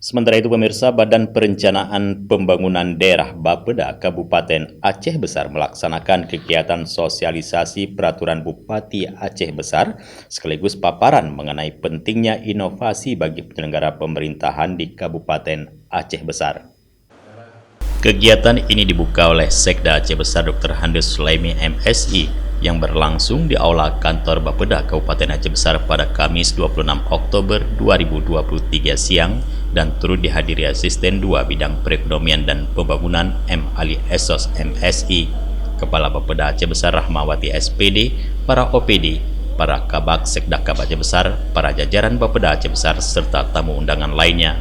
Sementara itu pemirsa, Badan Perencanaan Pembangunan Daerah Bapeda Kabupaten Aceh Besar melaksanakan kegiatan sosialisasi peraturan Bupati Aceh Besar sekaligus paparan mengenai pentingnya inovasi bagi penyelenggara pemerintahan di Kabupaten Aceh Besar. Kegiatan ini dibuka oleh Sekda Aceh Besar Dr. Handes Sulaimi MSI yang berlangsung di Aula Kantor Bapeda Kabupaten Aceh Besar pada Kamis 26 Oktober 2023 siang dan turut dihadiri Asisten 2 Bidang Perekonomian dan Pembangunan M. Ali Esos MSI, Kepala Bapeda Aceh Besar Rahmawati SPD, para OPD, para Kabak Sekda Kab Aceh Besar, para jajaran Bapeda Aceh Besar, serta tamu undangan lainnya.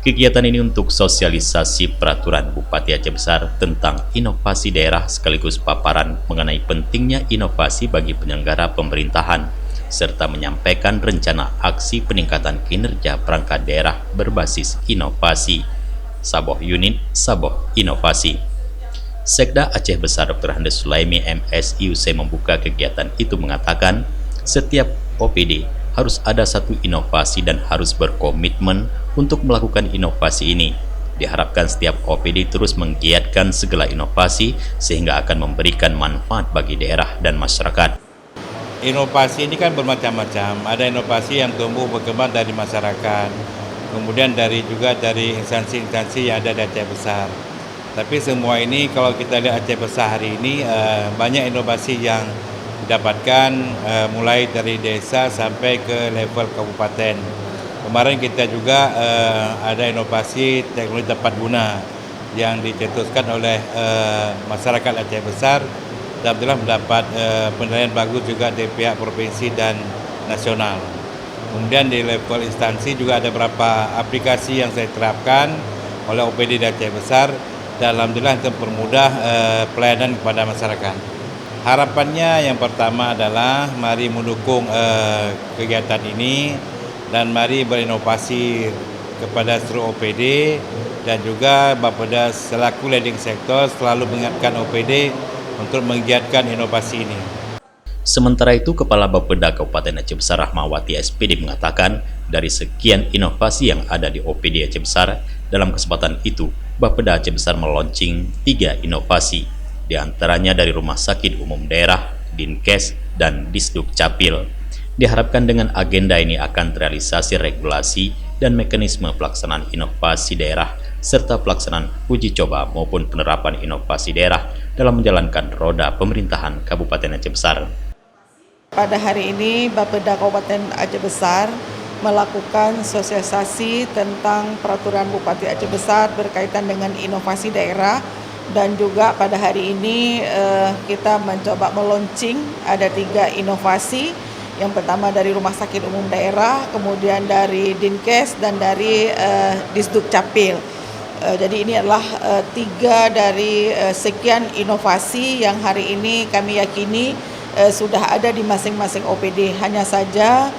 Kegiatan ini untuk sosialisasi peraturan Bupati Aceh Besar tentang inovasi daerah sekaligus paparan mengenai pentingnya inovasi bagi penyelenggara pemerintahan, serta menyampaikan rencana aksi peningkatan kinerja perangkat daerah berbasis inovasi. Saboh Unit, Saboh Inovasi. Sekda Aceh Besar Dr. Handes Sulaimi MSI usai membuka kegiatan itu mengatakan, setiap OPD harus ada satu inovasi dan harus berkomitmen untuk melakukan inovasi ini. Diharapkan setiap OPD terus menggiatkan segala inovasi sehingga akan memberikan manfaat bagi daerah dan masyarakat. Inovasi ini kan bermacam-macam. Ada inovasi yang tumbuh berkembang dari masyarakat, kemudian juga dari instansi-instansi yang ada di Aceh Besar. Tapi semua ini kalau kita lihat Aceh Besar hari ini banyak inovasi yang didapatkan mulai dari desa sampai ke level kabupaten. Kemarin kita juga ada inovasi teknologi tepat guna yang dicetuskan oleh masyarakat Aceh Besar. Alhamdulillah mendapat penilaian bagus juga dari pihak provinsi dan nasional. Kemudian di level instansi juga ada beberapa aplikasi yang saya terapkan oleh OPD di Aceh Besar dan alhamdulillah untuk mempermudah pelayanan kepada masyarakat. Harapannya yang pertama adalah mari mendukung kegiatan ini dan mari berinovasi kepada seluruh OPD dan juga Bapeda selaku leading sektor selalu mengingatkan OPD untuk menggiatkan inovasi ini. Sementara itu, Kepala Bapeda Kabupaten Aceh Besar Rahmawati SPD mengatakan, dari sekian inovasi yang ada di OPD Aceh Besar, dalam kesempatan itu, Bapeda Aceh Besar meluncing 3 inovasi, di antaranya dari Rumah Sakit Umum Daerah, Dinkes, dan Disduk Capil. Diharapkan dengan agenda ini akan terrealisasi regulasi dan mekanisme pelaksanaan inovasi daerah serta pelaksanaan uji coba maupun penerapan inovasi daerah dalam menjalankan roda pemerintahan Kabupaten Aceh Besar. Pada hari ini Bapeda Kabupaten Aceh Besar melakukan sosialisasi tentang peraturan Bupati Aceh Besar berkaitan dengan inovasi daerah dan juga pada hari ini kita mencoba meluncing ada 3 inovasi. Yang pertama dari Rumah Sakit Umum Daerah, kemudian dari Dinkes dan dari Disduk Capil. Jadi ini adalah 3 dari sekian inovasi yang hari ini kami yakini sudah ada di masing-masing OPD. Hanya saja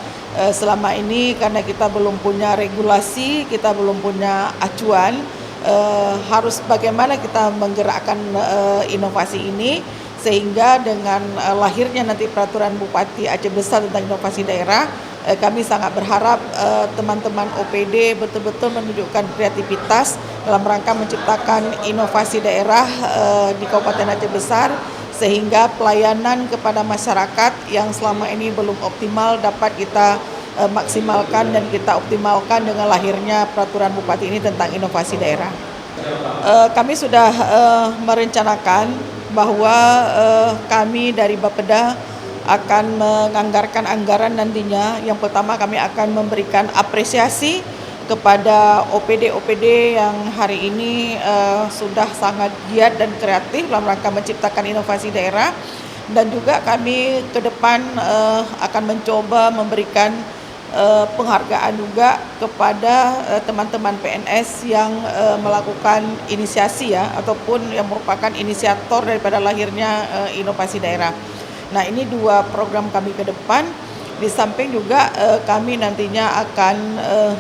selama ini karena kita belum punya regulasi, kita belum punya acuan, harus bagaimana kita menggerakkan inovasi ini sehingga dengan lahirnya nanti peraturan Bupati Aceh Besar tentang inovasi daerah, kami sangat berharap teman-teman OPD betul-betul menunjukkan kreativitas dalam rangka menciptakan inovasi daerah di Kabupaten Aceh Besar sehingga pelayanan kepada masyarakat yang selama ini belum optimal dapat kita maksimalkan dan kita optimalkan dengan lahirnya peraturan Bupati ini tentang inovasi daerah. Kami sudah merencanakan bahwa kami dari Bapeda akan menganggarkan anggaran nantinya. Yang pertama kami akan memberikan apresiasi kepada OPD-OPD yang hari ini sudah sangat giat dan kreatif dalam rangka menciptakan inovasi daerah, dan juga kami ke depan akan mencoba memberikan penghargaan juga kepada teman-teman PNS yang melakukan inisiasi ataupun yang merupakan inisiator daripada lahirnya inovasi daerah. Nah, ini 2 program kami ke depan. Di samping juga kami nantinya akan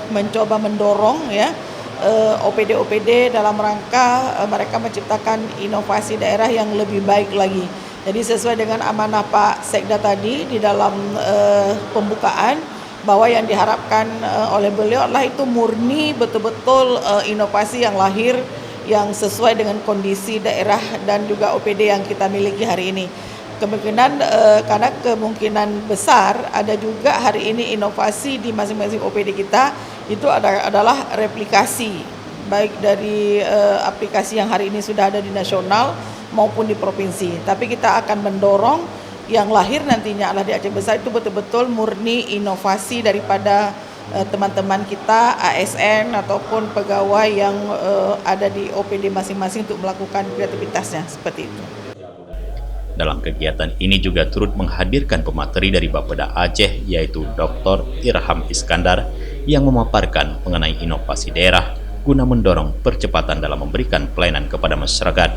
mencoba mendorong OPD-OPD dalam rangka mereka menciptakan inovasi daerah yang lebih baik lagi. Jadi sesuai dengan amanah Pak Sekda tadi di dalam pembukaan, bahwa yang diharapkan oleh beliau adalah itu murni betul-betul inovasi yang lahir yang sesuai dengan kondisi daerah dan juga OPD yang kita miliki hari ini. Karena kemungkinan besar ada juga hari ini inovasi di masing-masing OPD kita itu adalah replikasi baik dari aplikasi yang hari ini sudah ada di nasional maupun di provinsi. Tapi kita akan mendorong yang lahir nantinya adalah di Aceh Besar itu betul-betul murni inovasi daripada teman-teman kita ASN ataupun pegawai yang ada di OPD masing-masing untuk melakukan kreativitasnya seperti itu. Dalam kegiatan ini juga turut menghadirkan pemateri dari Bapeda Aceh yaitu Dr. Irham Iskandar yang memaparkan mengenai inovasi daerah guna mendorong percepatan dalam memberikan pelayanan kepada masyarakat.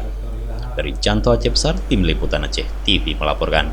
Dari Canto Aceh Besar, Tim Liputan Aceh TV melaporkan.